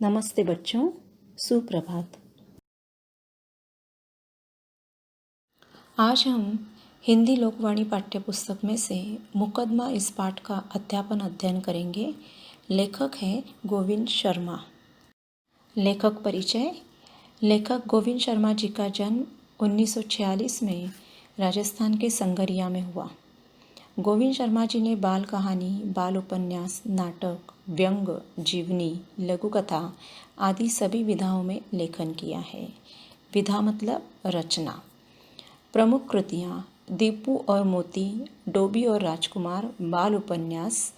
नमस्ते बच्चों, सुप्रभात। आज हम हिंदी लोकवाणी पाठ्यपुस्तक में से मुकदमा इस पाठ का अध्ययन करेंगे। लेखक है गोविंद शर्मा। लेखक परिचय। लेखक गोविंद शर्मा जी का जन्म 1946 में राजस्थान के संगरिया में हुआ। गोविंद शर्मा जी ने बाल कहानी, बाल उपन्यास, नाटक, व्यंग, जीवनी, लघु कथा आदि सभी विधाओं में लेखन किया है। विधा मतलब रचना। प्रमुख कृतियाँ: दीपू और मोती, डोबी और राजकुमार, बाल उपन्यास,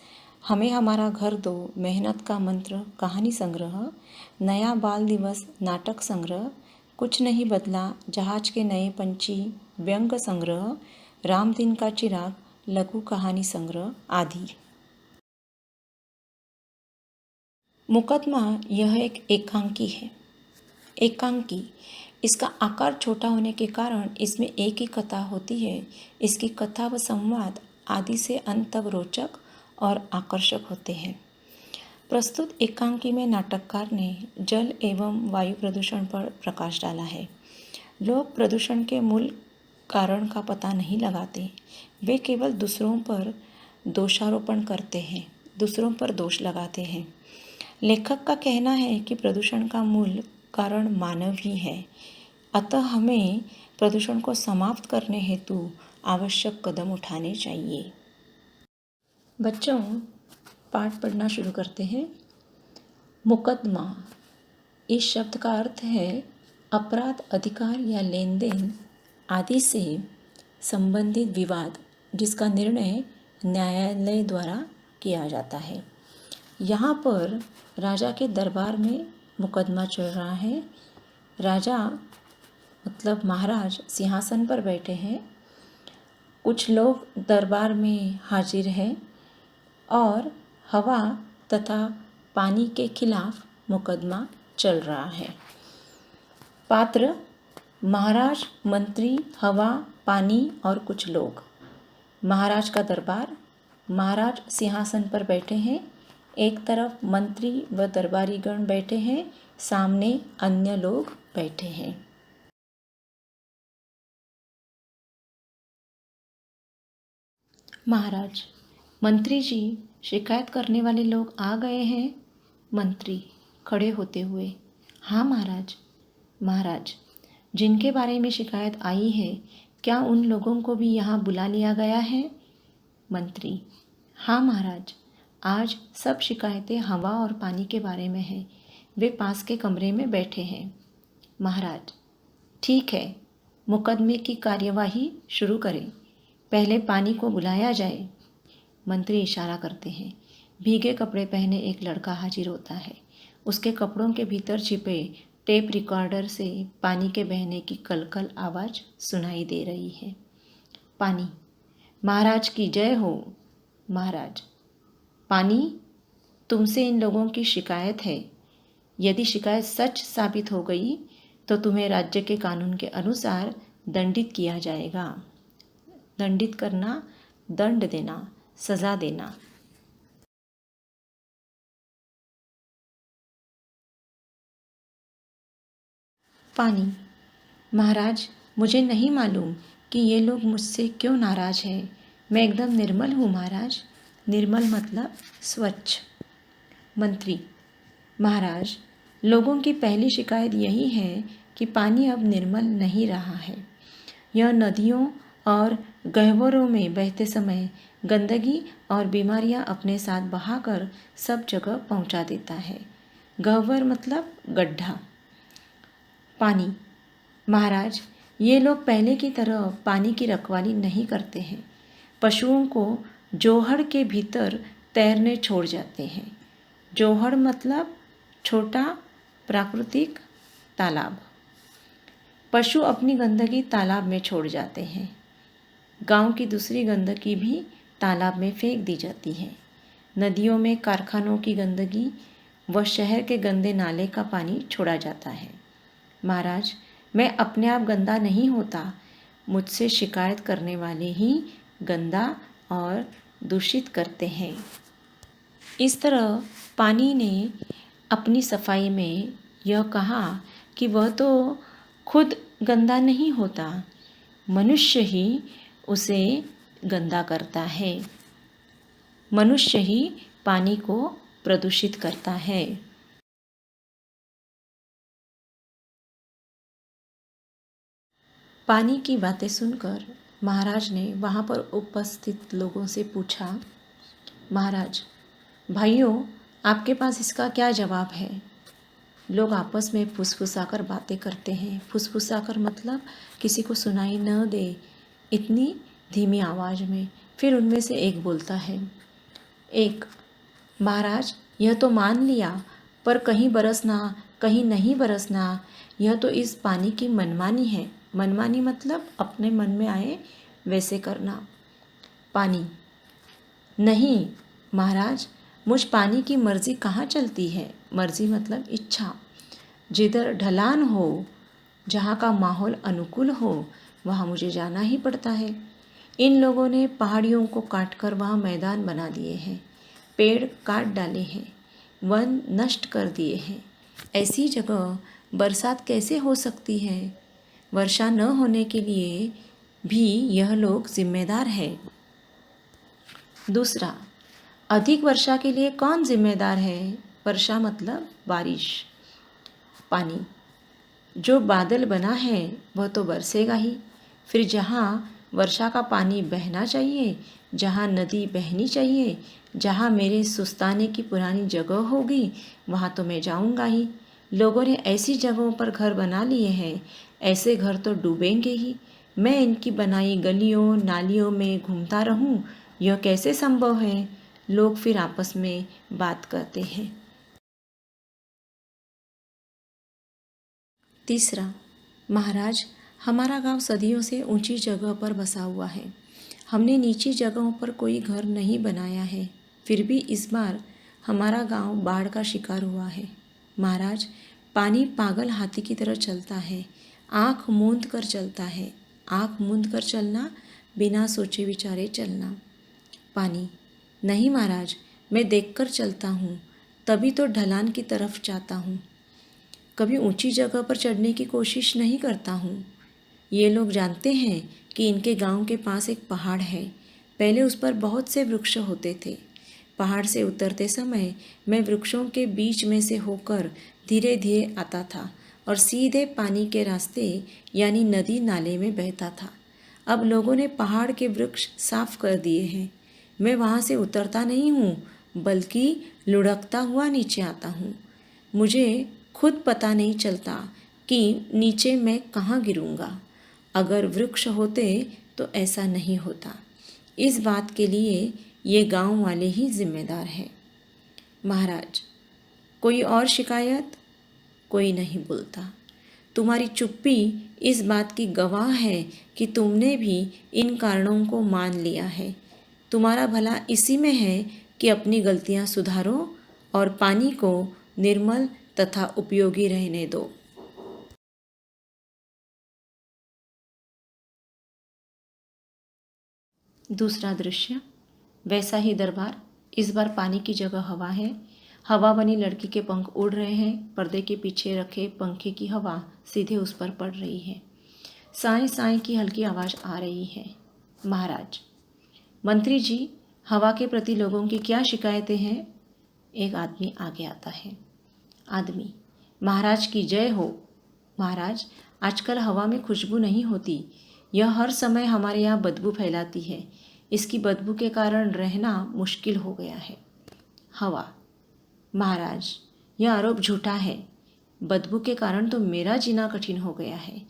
हमें हमारा घर दो, मेहनत का मंत्र, कहानी संग्रह, नया बाल दिवस, नाटक संग्रह, कुछ नहीं बदला, जहाज के नए पंछी, व्यंग संग्रह, राम दिन का चिराग, लघु कहानी संग्रह आदि। मुकदमा यह एक एकांकी है। एकांकी, इसका आकार छोटा होने के कारण इसमें एक ही कथा होती है। इसकी कथा व संवाद आदि से अंत तक रोचक और आकर्षक होते हैं। प्रस्तुत एकांकी में नाटककार ने जल एवं वायु प्रदूषण पर प्रकाश डाला है। लोग प्रदूषण के मूल कारण का पता नहीं लगाते। वे केवल दूसरों पर दोषारोपण करते हैं, दूसरों पर दोष लगाते हैं। लेखक का कहना है कि प्रदूषण का मूल कारण मानव ही है, अतः हमें प्रदूषण को समाप्त करने हेतु आवश्यक कदम उठाने चाहिए। बच्चों, पाठ पढ़ना शुरू करते हैं। मुकदमा इस शब्द का अर्थ है अपराध, अधिकार या लेन देन आदि से संबंधित विवाद जिसका निर्णय न्यायालय द्वारा किया जाता है। यहाँ पर राजा के दरबार में मुकदमा चल रहा है। राजा मतलब महाराज सिंहासन पर बैठे हैं। कुछ लोग दरबार में हाजिर हैं और हवा तथा पानी के खिलाफ मुकदमा चल रहा है। पात्र: महाराज, मंत्री, हवा, पानी और कुछ लोग। महाराज का दरबार। महाराज सिंहासन पर बैठे हैं। एक तरफ मंत्री व दरबारीगण बैठे हैं, सामने अन्य लोग बैठे हैं। महाराज: मंत्री जी, शिकायत करने वाले लोग आ गए हैं। मंत्री खड़े होते हुए: हाँ महाराज। महाराज: जिनके बारे में शिकायत आई है, क्या उन लोगों को भी यहाँ बुला लिया गया है? मंत्री: हाँ महाराज, आज सब शिकायतें हवा और पानी के बारे में हैं। वे पास के कमरे में बैठे हैं। महाराज: ठीक है, मुकदमे की कार्यवाही शुरू करें। पहले पानी को बुलाया जाए। मंत्री इशारा करते हैं। भीगे कपड़े पहने एक लड़का हाजिर होता है। उसके कपड़ों के भीतर छिपे टेप रिकॉर्डर से पानी के बहने की कलकल आवाज़ सुनाई दे रही है। पानी: महाराज की जय हो। महाराज: पानी, तुमसे इन लोगों की शिकायत है। यदि शिकायत सच साबित हो गई तो तुम्हें राज्य के कानून के अनुसार दंडित किया जाएगा। दंडित करना, दंड देना, सजा देना। पानी: महाराज, मुझे नहीं मालूम कि ये लोग मुझसे क्यों नाराज हैं। मैं एकदम निर्मल हूँ महाराज। निर्मल मतलब स्वच्छ। मंत्री: महाराज, लोगों की पहली शिकायत यही है कि पानी अब निर्मल नहीं रहा है। यह नदियों और गह्वरों में बहते समय गंदगी और बीमारियां अपने साथ बहाकर सब जगह पहुंचा देता है। गह्वर मतलब गड्ढा। पानी: महाराज, ये लोग पहले की तरह पानी की रखवाली नहीं करते हैं। पशुओं को जोहड़ के भीतर तैरने छोड़ जाते हैं। जोहड़ मतलब छोटा प्राकृतिक तालाब। पशु अपनी गंदगी तालाब में छोड़ जाते हैं। गांव की दूसरी गंदगी भी तालाब में फेंक दी जाती है। नदियों में कारखानों की गंदगी व शहर के गंदे नाले का पानी छोड़ा जाता है। महाराज, मैं अपने आप गंदा नहीं होता। मुझसे शिकायत करने वाले ही गंदा और दूषित करते हैं। इस तरह पानी ने अपनी सफाई में यह कहा कि वह तो खुद गंदा नहीं होता, मनुष्य ही उसे गंदा करता है। मनुष्य ही पानी को प्रदूषित करता है। पानी की बातें सुनकर महाराज ने वहाँ पर उपस्थित लोगों से पूछा, महाराज, भाइयों, आपके पास इसका क्या जवाब है? लोग आपस में फुसफुसाकर बातें करते हैं। फुसफुसाकर मतलब किसी को सुनाई न दे, इतनी धीमी आवाज़ में। फिर उनमें से एक बोलता है, एक, महाराज, यह तो मान लिया, पर कहीं बरसना कहीं नहीं बरसना, यह तो इस पानी की मनमानी है। मनमानी मतलब अपने मन में आए वैसे करना। पानी, नहीं महाराज, मुझ पानी की मर्जी कहाँ चलती है। मर्जी मतलब इच्छा। जिधर ढलान हो, जहाँ का माहौल अनुकूल हो, वहाँ मुझे जाना ही पड़ता है। इन लोगों ने पहाड़ियों को काटकर वहाँ मैदान बना दिए हैं, पेड़ काट डाले हैं, वन नष्ट कर दिए हैं। ऐसी जगह बरसात कैसे हो सकती है? वर्षा न होने के लिए भी यह लोग जिम्मेदार है। दूसरा, अधिक वर्षा के लिए कौन जिम्मेदार है? वर्षा मतलब बारिश, पानी। जो बादल बना है वह तो बरसेगा ही। फिर जहाँ वर्षा का पानी बहना चाहिए, जहाँ नदी बहनी चाहिए, जहाँ मेरे सुस्ताने की पुरानी जगह होगी, वहाँ तो मैं जाऊँगा ही। लोगों ने ऐसी जगहों पर घर बना लिए हैं, ऐसे घर तो डूबेंगे ही। मैं इनकी बनाई गलियों नालियों में घूमता रहूं, यह कैसे संभव है? लोग फिर आपस में बात करते हैं। तीसरा, महाराज, हमारा गांव सदियों से ऊंची जगह पर बसा हुआ है। हमने नीची जगहों पर कोई घर नहीं बनाया है, फिर भी इस बार हमारा गांव बाढ़ का शिकार हुआ है। महाराज, पानी पागल हाथी की तरह चलता है, आँख मूंद कर चलता है। आँख मूंद कर चलना, बिना सोचे विचारे चलना। पानी, नहीं महाराज, मैं देखकर चलता हूँ, तभी तो ढलान की तरफ जाता हूँ। कभी ऊंची जगह पर चढ़ने की कोशिश नहीं करता हूँ। ये लोग जानते हैं कि इनके गांव के पास एक पहाड़ है। पहले उस पर बहुत से वृक्ष होते थे। पहाड़ से उतरते समय मैं वृक्षों के बीच में से होकर धीरे धीरे आता था और सीधे पानी के रास्ते यानी नदी नाले में बहता था। अब लोगों ने पहाड़ के वृक्ष साफ कर दिए हैं। मैं वहाँ से उतरता नहीं हूँ, बल्कि लुढ़कता हुआ नीचे आता हूँ। मुझे खुद पता नहीं चलता कि नीचे मैं कहाँ गिरूँगा। अगर वृक्ष होते तो ऐसा नहीं होता। इस बात के लिए ये गांव वाले ही जिम्मेदार हैं। महाराज, कोई और शिकायत? कोई नहीं बोलता। तुम्हारी चुप्पी इस बात की गवाह है कि तुमने भी इन कारणों को मान लिया है। तुम्हारा भला इसी में है कि अपनी गलतियां सुधारो और पानी को निर्मल तथा उपयोगी रहने दो। दूसरा दृश्य, वैसा ही दरबार। इस बार पानी की जगह हवा है। हवा बनी लड़की के पंख उड़ रहे हैं। पर्दे के पीछे रखे पंखे की हवा सीधे उस पर पड़ रही है। साएं साएं की हल्की आवाज़ आ रही है। महाराज, मंत्री जी, हवा के प्रति लोगों की क्या शिकायतें हैं? एक आदमी आगे आता है। आदमी, महाराज की जय हो। महाराज, आजकल हवा में खुशबू नहीं होती। यह हर समय हमारे यहाँ बदबू फैलाती है। इसकी बदबू के कारण रहना मुश्किल हो गया है। हवा, महाराज, यह आरोप झूठा है। बदबू के कारण तो मेरा जीना कठिन हो गया है।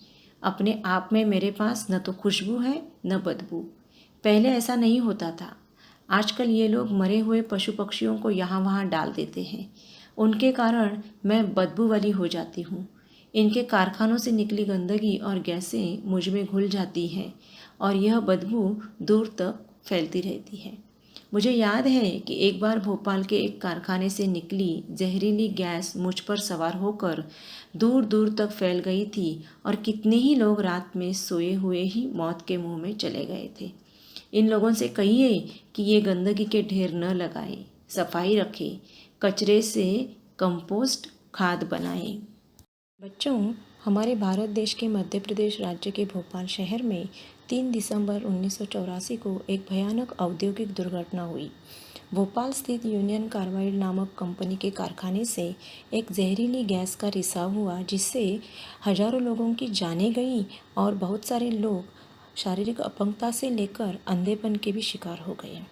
अपने आप में मेरे पास न तो खुशबू है न बदबू। पहले ऐसा नहीं होता था। आजकल ये लोग मरे हुए पशु पक्षियों को यहाँ वहाँ डाल देते हैं। उनके कारण मैं बदबू वाली हो जाती हूँ। इनके कारखानों से निकली गंदगी और गैसें मुझ में घुल जाती हैं और यह बदबू दूर तक फैलती रहती है। मुझे याद है कि एक बार भोपाल के एक कारखाने से निकली जहरीली गैस मुझ पर सवार होकर दूर दूर तक फैल गई थी और कितने ही लोग रात में सोए हुए ही मौत के मुंह में चले गए थे। इन लोगों से कहिए कि ये गंदगी के ढेर न लगाए, सफाई रखे, कचरे से कंपोस्ट खाद बनाएं। बच्चों, हमारे भारत देश के मध्य प्रदेश राज्य के भोपाल शहर में 3 दिसंबर 1984 को एक भयानक औद्योगिक दुर्घटना हुई। भोपाल स्थित यूनियन कार्बाइड नामक कंपनी के कारखाने से एक जहरीली गैस का रिसाव हुआ, जिससे हजारों लोगों की जानें गई और बहुत सारे लोग शारीरिक अपंगता से लेकर अंधेपन के भी शिकार हो गए।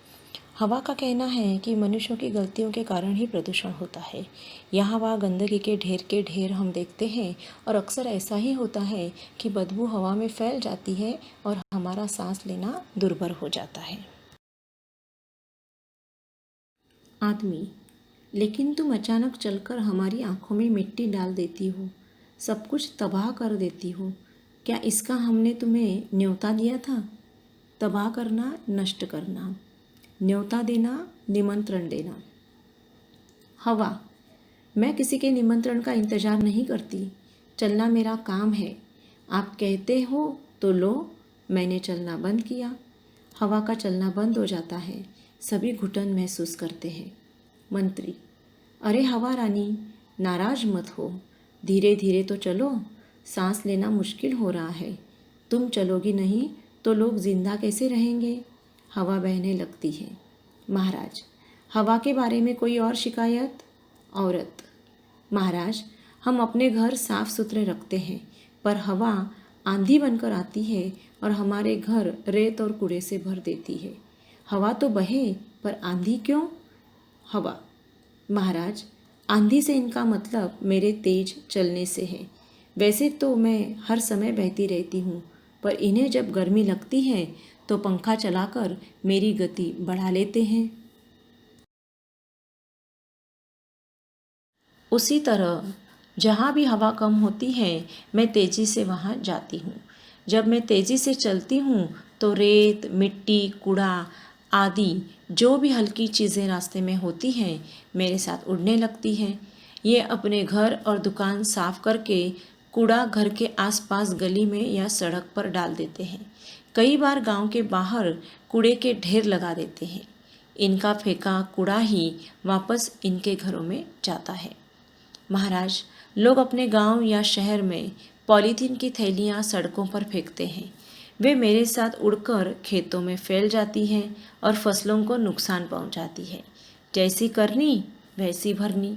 हवा का कहना है कि मनुष्यों की गलतियों के कारण ही प्रदूषण होता है। यहाँ वहाँ गंदगी के ढेर हम देखते हैं और अक्सर ऐसा ही होता है कि बदबू हवा में फैल जाती है और हमारा सांस लेना दुर्भर हो जाता है। आदमी: लेकिन तुम अचानक चलकर हमारी आंखों में मिट्टी डाल देती हो, सब कुछ तबाह कर देती हो। क्या इसका हमने तुम्हें न्योता दिया था? तबाह करना, नष्ट करना, न्योता देना, निमंत्रण देना। हवा: मैं किसी के निमंत्रण का इंतजार नहीं करती, चलना मेरा काम है। आप कहते हो तो लो, मैंने चलना बंद किया। हवा का चलना बंद हो जाता है, सभी घुटन महसूस करते हैं। मंत्री: अरे हवा रानी, नाराज मत हो, धीरे धीरे तो चलो, सांस लेना मुश्किल हो रहा है। तुम चलोगी नहीं तो लोग जिंदा कैसे रहेंगे? हवा बहने लगती है। महाराज: हवा के बारे में कोई और शिकायत? औरत: महाराज, हम अपने घर साफ सुथरे रखते हैं, पर हवा आंधी बनकर आती है और हमारे घर रेत और कूड़े से भर देती है। हवा तो बहे, पर आंधी क्यों? हवा: महाराज, आंधी से इनका मतलब मेरे तेज चलने से है। वैसे तो मैं हर समय बहती रहती हूँ, पर इन्हें जब गर्मी लगती है तो पंखा चलाकर मेरी गति बढ़ा लेते हैं। उसी तरह जहाँ भी हवा कम होती है, मैं तेज़ी से वहाँ जाती हूँ। जब मैं तेज़ी से चलती हूँ तो रेत, मिट्टी, कूड़ा आदि जो भी हल्की चीज़ें रास्ते में होती हैं, मेरे साथ उड़ने लगती हैं। ये अपने घर और दुकान साफ करके कूड़ा घर के आसपास गली में या सड़क पर डाल देते हैं। कई बार गांव के बाहर कूड़े के ढेर लगा देते हैं। इनका फेंका कूड़ा ही वापस इनके घरों में जाता है। महाराज, लोग अपने गांव या शहर में पॉलीथीन की थैलियां सड़कों पर फेंकते हैं। वे मेरे साथ उड़कर खेतों में फैल जाती हैं और फसलों को नुकसान पहुंचाती है। जैसी करनी वैसी भरनी।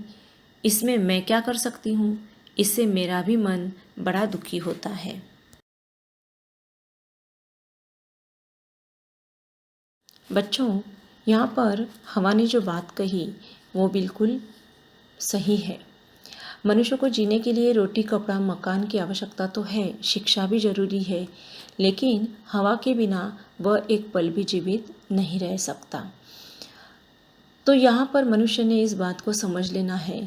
इसमें मैं क्या कर सकती हूँ? इससे मेरा भी मन बड़ा दुखी होता है। बच्चों, यहाँ पर हवा ने जो बात कही वो बिल्कुल सही है। मनुष्य को जीने के लिए रोटी, कपड़ा, मकान की आवश्यकता तो है, शिक्षा भी जरूरी है, लेकिन हवा के बिना वह एक पल भी जीवित नहीं रह सकता। तो यहाँ पर मनुष्य ने इस बात को समझ लेना है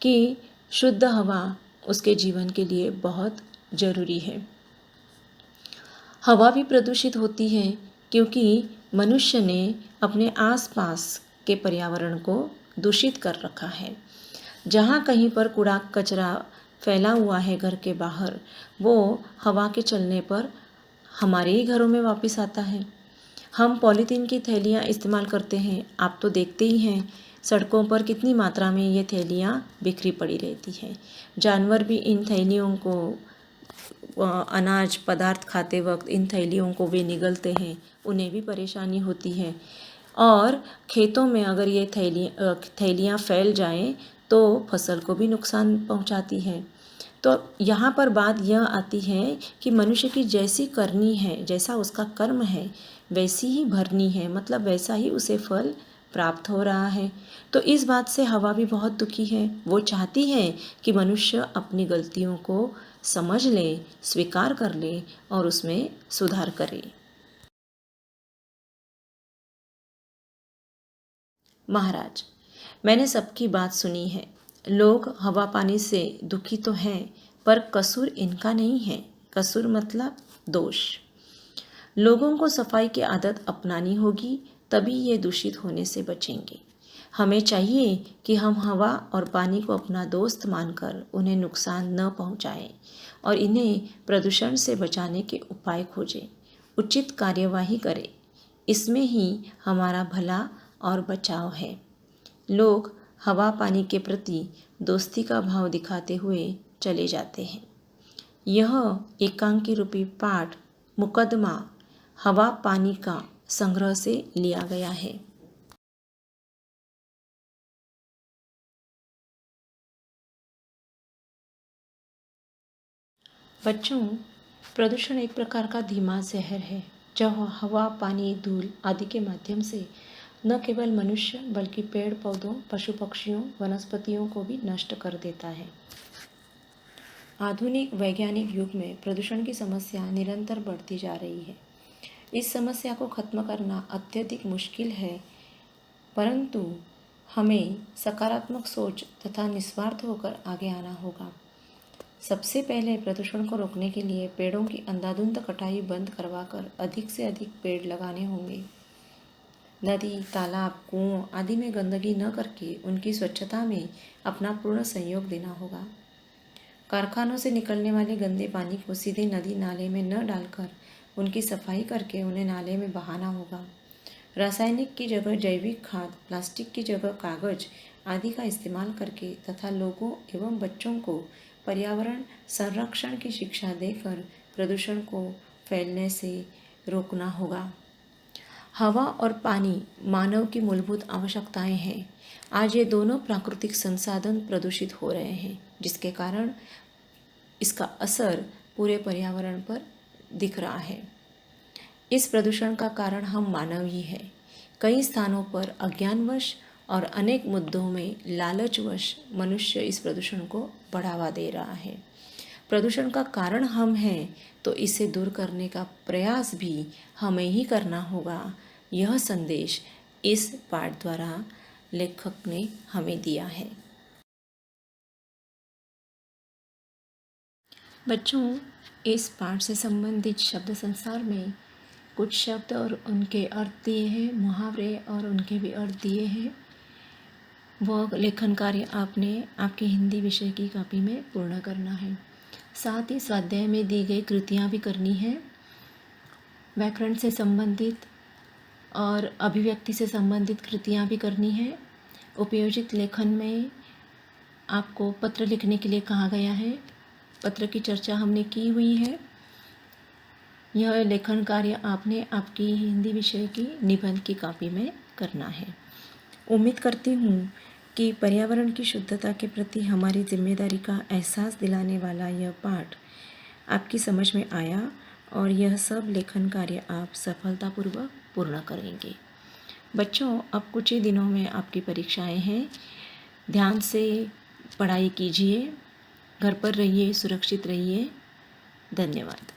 कि शुद्ध हवा उसके जीवन के लिए बहुत जरूरी है। हवा भी प्रदूषित होती है क्योंकि मनुष्य ने अपने आसपास के पर्यावरण को दूषित कर रखा है। जहाँ कहीं पर कूड़ा कचरा फैला हुआ है घर के बाहर, वो हवा के चलने पर हमारे ही घरों में वापस आता है। हम पॉलीथीन की थैलियाँ इस्तेमाल करते हैं, आप तो देखते ही हैं सड़कों पर कितनी मात्रा में ये थैलियाँ बिखरी पड़ी रहती हैं। जानवर भी इन थैलियों को अनाज पदार्थ खाते वक्त इन थैलियों को वे निगलते हैं, उन्हें भी परेशानी होती है। और खेतों में अगर ये थैलियाँ फैल जाएं तो फसल को भी नुकसान पहुंचाती है। तो यहाँ पर बात यह आती है कि मनुष्य की जैसी करनी है, जैसा उसका कर्म है, वैसी ही भरनी है, मतलब वैसा ही उसे फल प्राप्त हो रहा है। तो इस बात से हवा भी बहुत दुखी है। वो चाहती है कि मनुष्य अपनी गलतियों को समझ ले, स्वीकार कर ले और उसमें सुधार करे। महाराज, मैंने सबकी बात सुनी है। लोग हवा पानी से दुखी तो हैं, पर कसूर इनका नहीं है। कसूर मतलब दोष। लोगों को सफाई की आदत अपनानी होगी, तभी ये दूषित होने से बचेंगे। हमें चाहिए कि हम हवा और पानी को अपना दोस्त मानकर उन्हें नुकसान न पहुंचाएं और इन्हें प्रदूषण से बचाने के उपाय खोजें, उचित कार्यवाही करें। इसमें ही हमारा भला और बचाव है। लोग हवा पानी के प्रति दोस्ती का भाव दिखाते हुए चले जाते हैं। यह एकांकी रूपी पाठ मुकदमा हवा पानी का संग्रह से लिया गया है। बच्चों, प्रदूषण एक प्रकार का धीमा जहर है जो हवा पानी धूल आदि के माध्यम से न केवल मनुष्य बल्कि पेड़ पौधों पशु पक्षियों वनस्पतियों को भी नष्ट कर देता है। आधुनिक वैज्ञानिक युग में प्रदूषण की समस्या निरंतर बढ़ती जा रही है। इस समस्या को खत्म करना अत्यधिक मुश्किल है, परंतु हमें सकारात्मक सोच तथा निस्वार्थ होकर आगे आना होगा। सबसे पहले प्रदूषण को रोकने के लिए पेड़ों की अंधाधुंध कटाई बंद करवाकर अधिक से अधिक पेड़ लगाने होंगे। नदी तालाब कुओं आदि में गंदगी न करके उनकी स्वच्छता में अपना पूर्ण सहयोग देना होगा। कारखानों से निकलने वाले गंदे पानी को सीधे नदी नाले में न डालकर उनकी सफाई करके उन्हें नाले में बहाना होगा। रासायनिक की जगह जैविक खाद, प्लास्टिक की जगह कागज आदि का इस्तेमाल करके तथा लोगों एवं बच्चों को पर्यावरण संरक्षण की शिक्षा देकर प्रदूषण को फैलने से रोकना होगा। हवा और पानी मानव की मूलभूत आवश्यकताएं हैं। आज ये दोनों प्राकृतिक संसाधन प्रदूषित हो रहे हैं, जिसके कारण इसका असर पूरे पर्यावरण पर दिख रहा है। इस प्रदूषण का कारण हम मानव ही है। कई स्थानों पर अज्ञानवश और अनेक मुद्दों में लालचवश मनुष्य इस प्रदूषण को बढ़ावा दे रहा है। प्रदूषण का कारण हम हैं, तो इसे दूर करने का प्रयास भी हमें ही करना होगा। यह संदेश इस पाठ द्वारा लेखक ने हमें दिया है। बच्चों, इस पाठ से संबंधित शब्द संसार में कुछ शब्द और उनके अर्थ दिए हैं, मुहावरे और उनके भी अर्थ दिए हैं। वह लेखन कार्य आपने आपकी हिंदी विषय की कॉपी में पूर्ण करना है। साथ ही स्वाध्याय में दी गई कृतियाँ भी करनी है। व्याकरण से संबंधित और अभिव्यक्ति से संबंधित कृतियाँ भी करनी है। उपयोजित लेखन में आपको पत्र लिखने के लिए कहा गया है। पत्र की चर्चा हमने की हुई है। यह लेखन कार्य आपने आपकी हिंदी विषय की निबंध की कॉपी में करना है। उम्मीद करती हूँ कि पर्यावरण की शुद्धता के प्रति हमारी जिम्मेदारी का एहसास दिलाने वाला यह पाठ आपकी समझ में आया और यह सब लेखन कार्य आप सफलतापूर्वक पूर्ण करेंगे। बच्चों, अब कुछ ही दिनों में आपकी परीक्षाएं हैं। ध्यान से पढ़ाई कीजिए, घर पर रहिए, सुरक्षित रहिए। धन्यवाद।